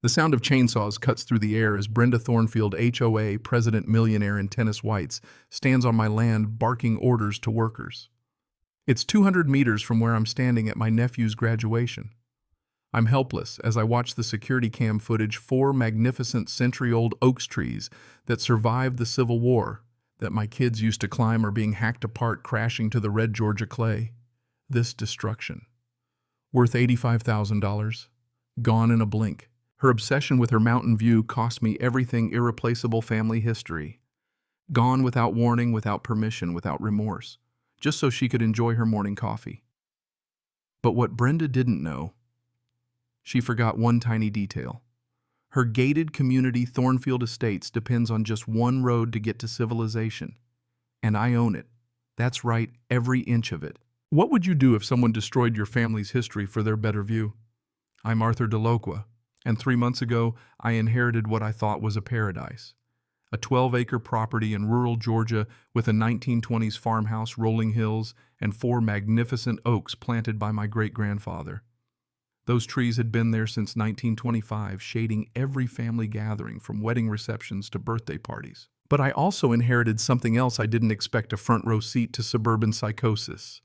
The sound of chainsaws cuts through the air as Brenda Thornfield, HOA president millionaire in tennis whites, stands on my land barking orders to workers. It's 200 meters from where I'm standing at my nephew's graduation. I'm helpless as I watch the security cam footage, four magnificent century-old oak trees that survived the Civil War that my kids used to climb are being hacked apart, crashing to the red Georgia clay. This destruction. Worth $85,000. Gone in a blink. Her obsession with her mountain view cost me everything, irreplaceable family history. Gone without warning, without permission, without remorse, just so she could enjoy her morning coffee. But what Brenda didn't know, she forgot one tiny detail. Her gated community, Thornfield Estates, depends on just one road to get to civilization. And I own it. That's right, every inch of it. What would you do if someone destroyed your family's history for their better view? I'm Arthur DeLoqua, and 3 months ago, I inherited what I thought was a paradise. A 12-acre property in rural Georgia with a 1920s farmhouse, rolling hills, and 4 magnificent oaks planted by my great-grandfather. Those trees had been there since 1925, shading every family gathering from wedding receptions to birthday parties. But I also inherited something else I didn't expect: a front-row seat to suburban psychosis.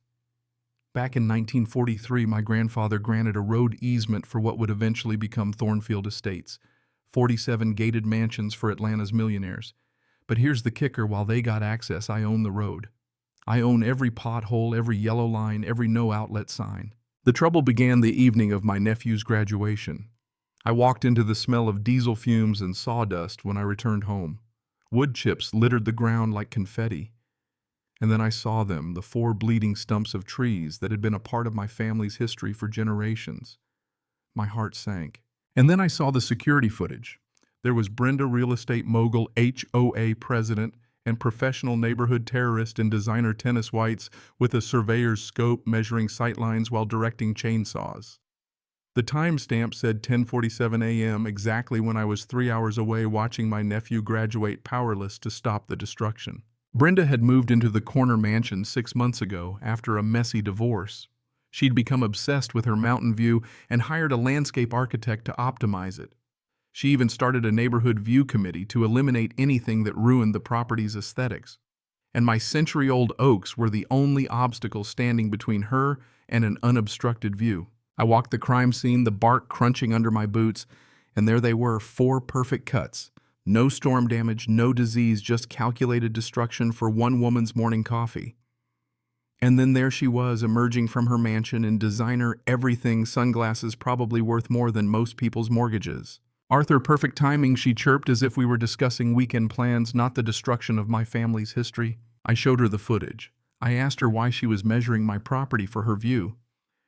Back in 1943, my grandfather granted a road easement for what would eventually become Thornfield Estates, 47 gated mansions for Atlanta's millionaires. But here's the kicker: while they got access, I own the road. I own every pothole, every yellow line, every no-outlet sign. The trouble began the evening of my nephew's graduation. I walked into the smell of diesel fumes and sawdust when I returned home. Wood chips littered the ground like confetti. And then I saw them, the 4 bleeding stumps of trees that had been a part of my family's history for generations. My heart sank. And then I saw the security footage. There was Brenda, real estate mogul, HOA president, and professional neighborhood terrorist in designer tennis whites with a surveyor's scope measuring sightlines while directing chainsaws. The timestamp said 10:47 a.m., exactly when I was 3 hours away watching my nephew graduate, powerless to stop the destruction. Brenda had moved into the corner mansion 6 months ago after a messy divorce. She'd become obsessed with her mountain view and hired a landscape architect to optimize it. She even started a neighborhood view committee to eliminate anything that ruined the property's aesthetics. And my century-old oaks were the only obstacle standing between her and an unobstructed view. I walked the crime scene, the bark crunching under my boots, and there they were, 4 perfect cuts. No storm damage, no disease, just calculated destruction for one woman's morning coffee. And then there she was, emerging from her mansion in designer everything, sunglasses probably worth more than most people's mortgages. "Arthur, perfect timing," she chirped, as if we were discussing weekend plans, not the destruction of my family's history. I showed her the footage. I asked her why she was measuring my property for her view,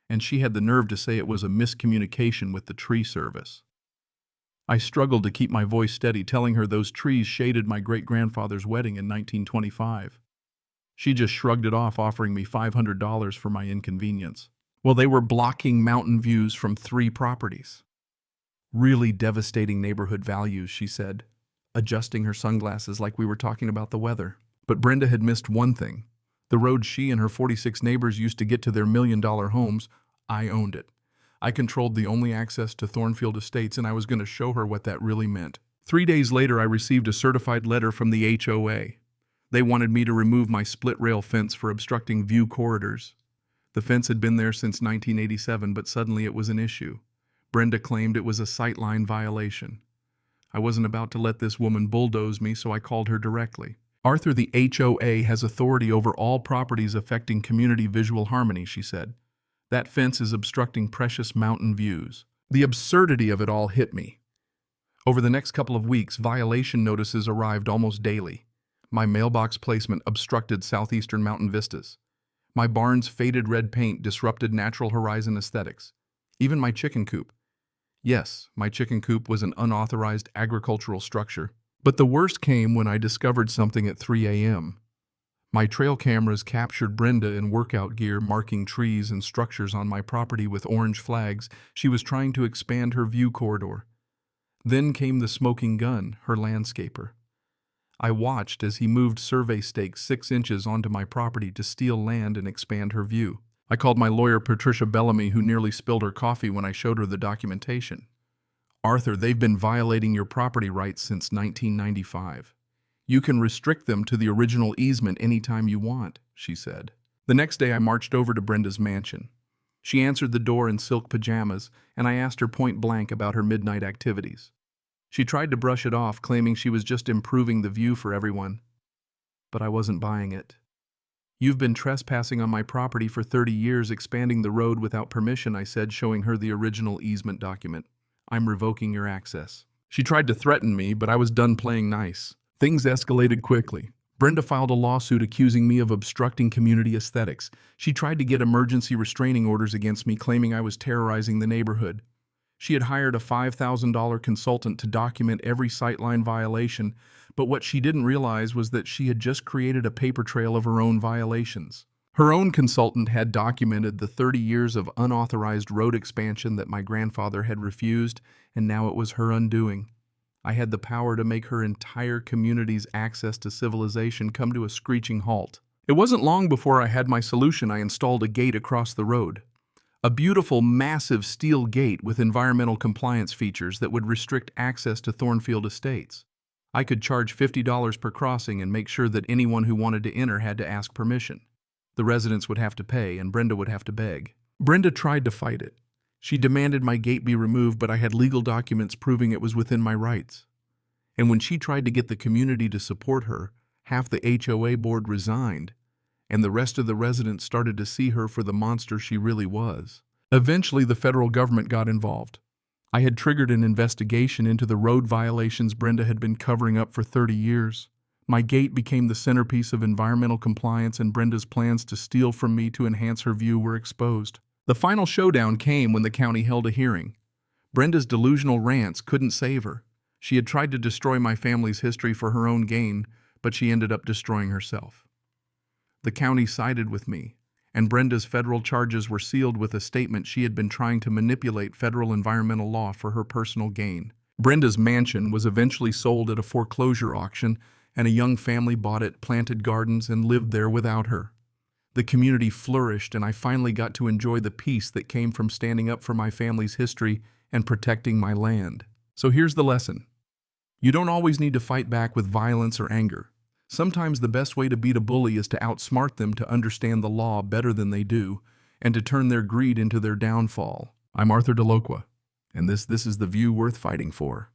and she had the nerve to say it was a miscommunication with the tree service. I struggled to keep my voice steady, telling her those trees shaded my great-grandfather's wedding in 1925. She just shrugged it off, offering me $500 for my inconvenience. Well, they were blocking mountain views from 3 properties. "Really devastating neighborhood values," she said, adjusting her sunglasses like we were talking about the weather. But Brenda had missed one thing. The road she and her 46 neighbors used to get to their million-dollar homes, I owned it. I controlled the only access to Thornfield Estates, and I was going to show her what that really meant. 3 days later, I received a certified letter from the HOA. They wanted me to remove my split-rail fence for obstructing view corridors. The fence had been there since 1987, but suddenly it was an issue. Brenda claimed it was a sightline violation. I wasn't about to let this woman bulldoze me, so I called her directly. "Arthur, the HOA has authority over all properties affecting community visual harmony," she said. "That fence is obstructing precious mountain views." The absurdity of it all hit me. Over the next couple of weeks, violation notices arrived almost daily. My mailbox placement obstructed southeastern mountain vistas. My barn's faded red paint disrupted natural horizon aesthetics. Even my chicken coop. Yes, my chicken coop was an unauthorized agricultural structure. But the worst came when I discovered something at 3 a.m. My trail cameras captured Brenda in workout gear marking trees and structures on my property with orange flags. She was trying to expand her view corridor. Then came the smoking gun, her landscaper. I watched as he moved survey stakes 6 inches onto my property to steal land and expand her view. I called my lawyer, Patricia Bellamy, who nearly spilled her coffee when I showed her the documentation. Arthur, they've been violating your property rights since 1995. You can restrict them to the original easement anytime you want, she said. The next day I marched over to Brenda's mansion. She answered the door in silk pajamas, and I asked her point blank about her midnight activities. She tried to brush it off, claiming she was just improving the view for everyone. But I wasn't buying it. You've been trespassing on my property for 30 years, expanding the road without permission, I said, showing her the original easement document. I'm revoking your access. She tried to threaten me, but I was done playing nice. Things escalated quickly. Brenda filed a lawsuit accusing me of obstructing community aesthetics. She tried to get emergency restraining orders against me, claiming I was terrorizing the neighborhood. She had hired a $5,000 consultant to document every sightline violation, but what she didn't realize was that she had just created a paper trail of her own violations. Her own consultant had documented the 30 years of unauthorized road expansion that my grandfather had refused, and now it was her undoing. I had the power to make her entire community's access to civilization come to a screeching halt. It wasn't long before I had my solution. I installed a gate across the road. A beautiful, massive steel gate with environmental compliance features that would restrict access to Thornfield Estates. I could charge $50 per crossing and make sure that anyone who wanted to enter had to ask permission. The residents would have to pay, and Brenda would have to beg. Brenda tried to fight it. She demanded my gate be removed, but I had legal documents proving it was within my rights. And when she tried to get the community to support her, half the HOA board resigned, and the rest of the residents started to see her for the monster she really was. Eventually, the federal government got involved. I had triggered an investigation into the road violations Brenda had been covering up for 30 years. My gate became the centerpiece of environmental compliance, and Brenda's plans to steal from me to enhance her view were exposed. The final showdown came when the county held a hearing. Brenda's delusional rants couldn't save her. She had tried to destroy my family's history for her own gain, but she ended up destroying herself. The county sided with me, and Brenda's federal charges were sealed with a statement she had been trying to manipulate federal environmental law for her personal gain. Brenda's mansion was eventually sold at a foreclosure auction, and a young family bought it, planted gardens, and lived there without her. The community flourished, and I finally got to enjoy the peace that came from standing up for my family's history and protecting my land. So here's the lesson. You don't always need to fight back with violence or anger. Sometimes the best way to beat a bully is to outsmart them, to understand the law better than they do, and to turn their greed into their downfall. I'm Arthur DeLoqua, and this is the view worth fighting for.